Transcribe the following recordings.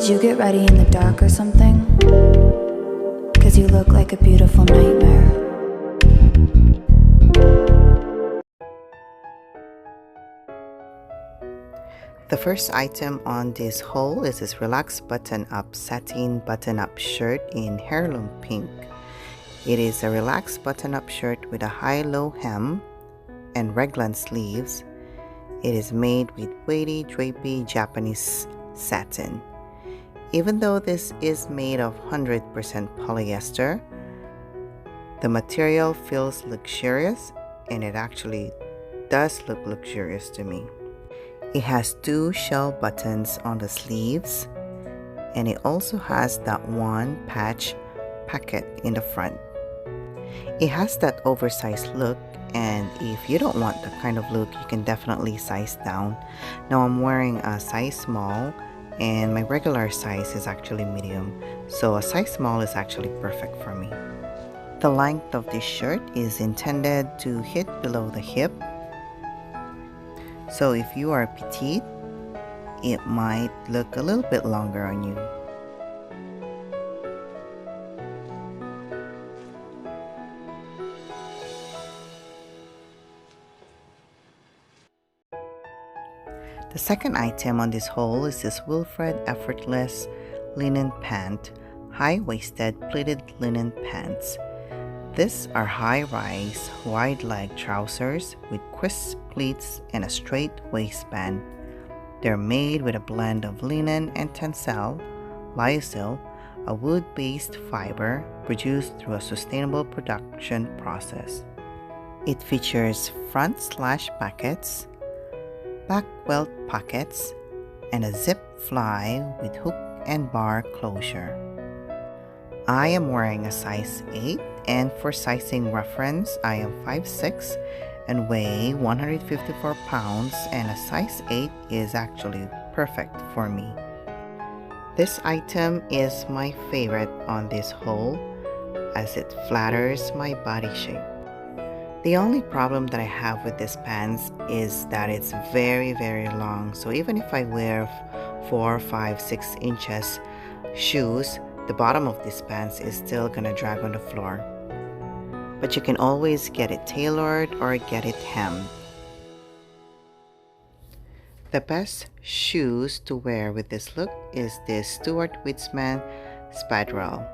Did you get ready in the dark or something? 'Cause you look like a beautiful nightmare. The first item on this haul is this relaxed button-up satin button-up shirt in heirloom pink. It is a relaxed button-up shirt with a high-low hem and raglan sleeves. It is made with weighty, drapey Japanese satin. Even though this is made of 100% polyester, the material feels luxurious, and it actually does look luxurious to me. It has two shell buttons on the sleeves, and it also has that one patch pocket in the front. It has that oversized look, and if you don't want that kind of look, you can definitely size down. Now I'm wearing a size small, and my regular size is actually medium, so a size small is actually perfect for me. The length of this shirt is intended to hit below the hip, so if you are petite, it might look a little bit longer on you. The second item on this haul is this Wilfred Effortless linen pant, high-waisted pleated linen pants. These are high-rise, wide-leg trousers with crisp pleats and a straight waistband. They're made with a blend of linen and tencel, lyocell, a wood-based fiber produced through a sustainable production process. It features front slash pockets, back welt pockets, and a zip fly with hook and bar closure. I am wearing a size 8, and for sizing reference, I am 5'6" and weigh 154 pounds, and a size 8 is actually perfect for me. This item is my favorite on this haul as it flatters my body shape. The only problem that I have with this pants is that it's very long, so even if I wear 4, 5, 6 inches shoes, the bottom of this pants is still gonna drag on the floor. But you can always get it tailored or get it hemmed. The best shoes to wear with this look is this Stuart Weitzman Spadrel.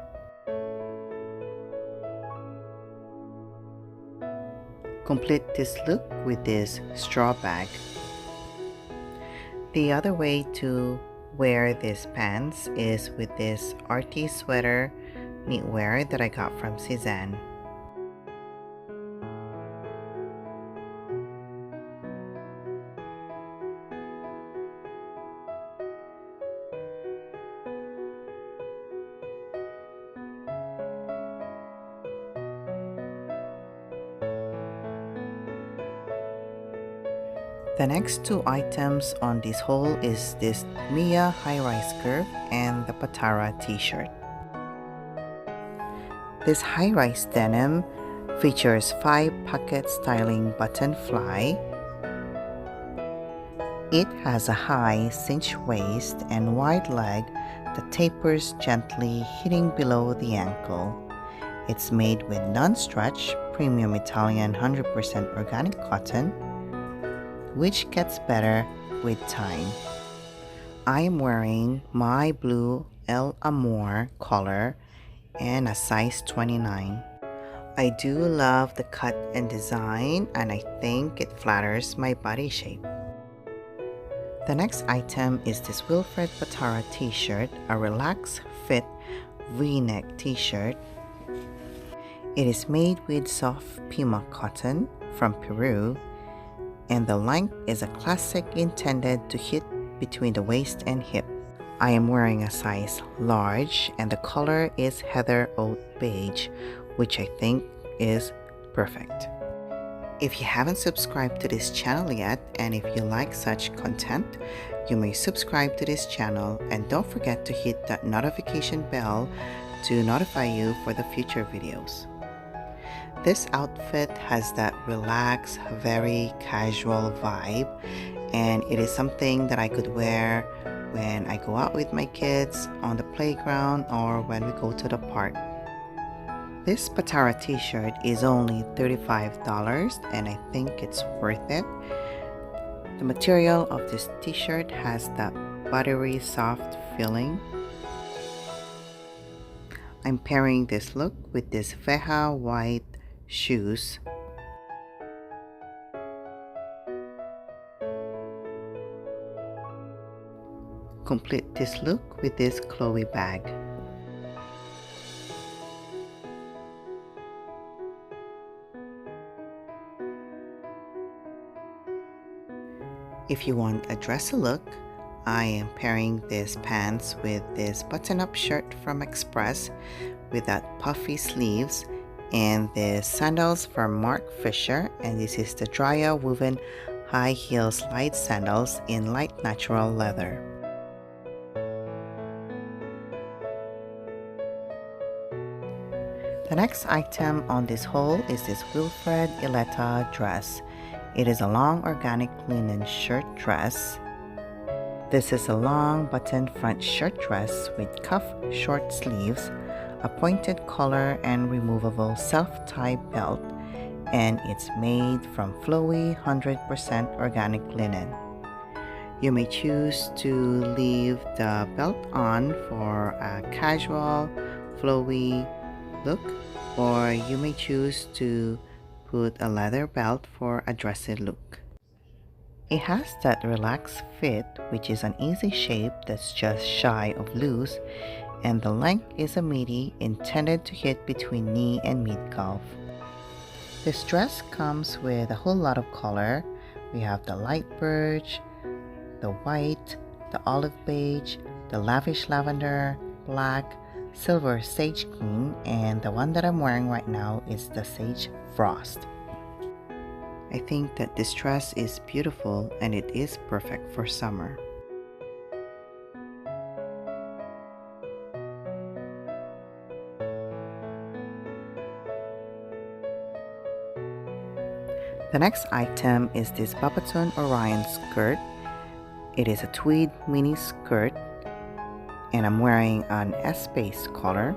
Complete this look with this straw bag. The other way to wear these pants is with this Artie sweater knitwear that I got from Cezanne. The next two items on this haul is this Mia high-rise skirt and the Patara t-shirt. This high-rise denim features 5-pocket styling button fly. It has a high cinch waist and wide leg that tapers gently, hitting below the ankle. It's made with non-stretch, premium Italian 100% organic cotton, which gets better with time. I am wearing my blue El Amor color and a size 29. I do love the cut and design, and I think it flatters my body shape. The next item is this Wilfred Patara t-shirt, a relaxed fit V-neck t-shirt. It is made with soft Pima cotton from Peru, and the length is a classic intended to hit between the waist and hip. I am wearing a size large, and the color is heather oat beige, which I think is perfect. If you haven't subscribed to this channel yet, and if you like such content, you may subscribe to this channel, and don't forget to hit that notification bell to notify you for the future videos. This outfit has that relaxed, very casual vibe, and it is something that I could wear when I go out with my kids on the playground or when we go to the park. This Patara t-shirt is only $35 and I think it's worth it. The material of this t-shirt has that buttery soft feeling. I'm pairing this look with this Veja white shoes. Complete this look with this Chloe bag. If you want a dressy look, I am pairing these pants with this button-up shirt from Express with that puffy sleeves, and the sandals from Mark Fisher, and this is the Drya woven high heel slide sandals in light natural leather. The next item on this haul is this Wilfred Eleta dress. It is a long organic linen shirt dress. This is a long button front shirt dress with cuff short sleeves, a pointed collar and removable self-tie belt, and it's made from flowy 100% organic linen. You may choose to leave the belt on for a casual, flowy look, or you may choose to put a leather belt for a dressy look. It has that relaxed fit, which is an easy shape that's just shy of loose, and the length is a midi intended to hit between knee and mid-calf. This dress comes with a whole lot of color. We have the light birch, the white, the olive beige, the lavish lavender, black, silver sage green, and the one that I'm wearing right now is the sage frost. I think that this dress is beautiful and it is perfect for summer. The next item is this Babaton Orion skirt. It is a tweed mini skirt and I'm wearing an S-base collar.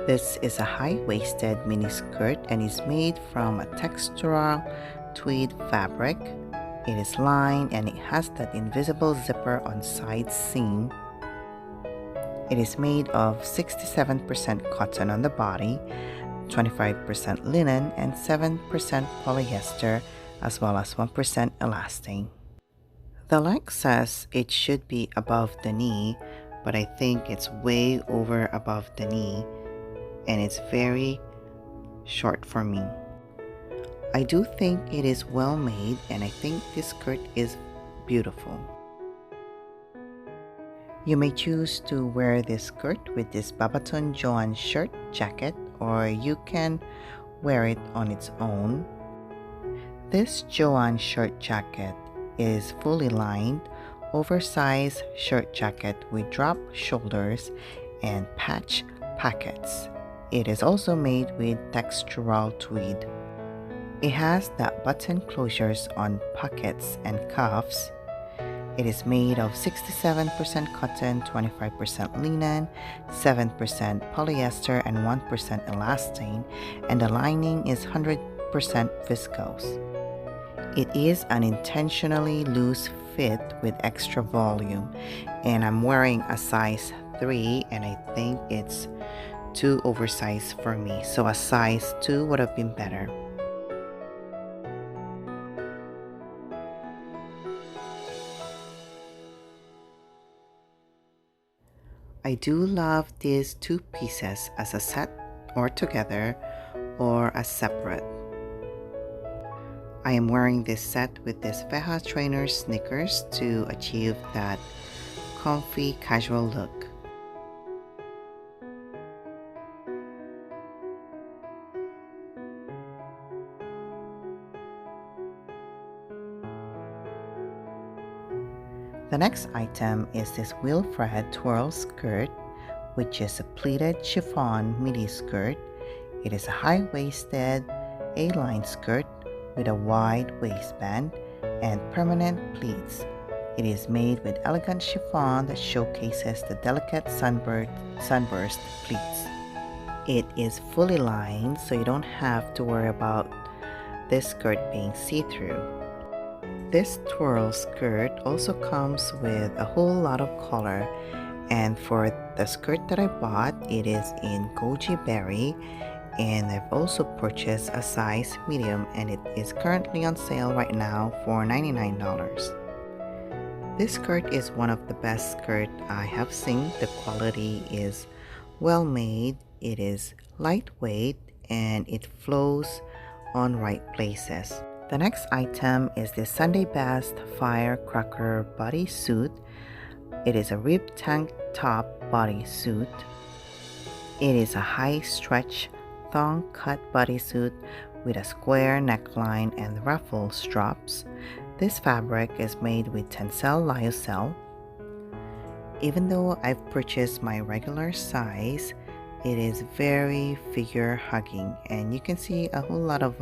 This is a high-waisted mini skirt and is made from a textural tweed fabric. It is lined and it has that invisible zipper on side seam. It is made of 67% cotton on the body, 25% linen, and 7% polyester, as well as 1% elastane. The length says it should be above the knee, but I think it's way over above the knee, and it's very short for me. I do think it is well made, and I think this skirt is beautiful. You may choose to wear this skirt with this Babaton Joan shirt jacket, or you can wear it on its own. This Joan shirt jacket is fully lined, oversized shirt jacket with drop shoulders and patch pockets. It is also made with textural tweed. It has that button closures on pockets and cuffs. It is made of 67% cotton, 25% linen, 7% polyester, and 1% elastane, and the lining is 100% viscose. It is an intentionally loose fit with extra volume, and I'm wearing a size 3, and I think it's too oversized for me, so a size 2 would have been better. I do love these two pieces as a set or together or as separate. I am wearing this set with this Veja trainer sneakers to achieve that comfy casual look. The next item is this Wilfred Twirl skirt, which is a pleated chiffon midi skirt. It is a high-waisted A-line skirt with a wide waistband, and permanent pleats. It is made with elegant chiffon that showcases the delicate sunburst pleats. It is fully lined, so you don't have to worry about this skirt being see-through. This twirl skirt also comes with a whole lot of color, and for the skirt that I bought, it is in goji berry, and I've also purchased a size medium, and it is currently on sale right now for $99. This skirt is one of the best skirts I have seen. The quality is well made, it is lightweight, and it flows on right places. The next item is the Sunday Best Firecracker bodysuit. It is a ribbed tank top bodysuit. It is a high stretch thong cut bodysuit with a square neckline and ruffle straps. This fabric is made with Tencel lyocell. Even though I've purchased my regular size, it is very figure hugging, and you can see a whole lot of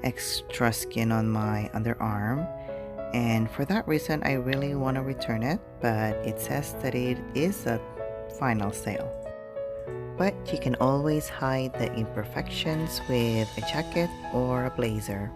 extra skin on my underarm, and for that reason I really want to return it, but it says that it is a final sale. But you can always hide the imperfections with a jacket or a blazer.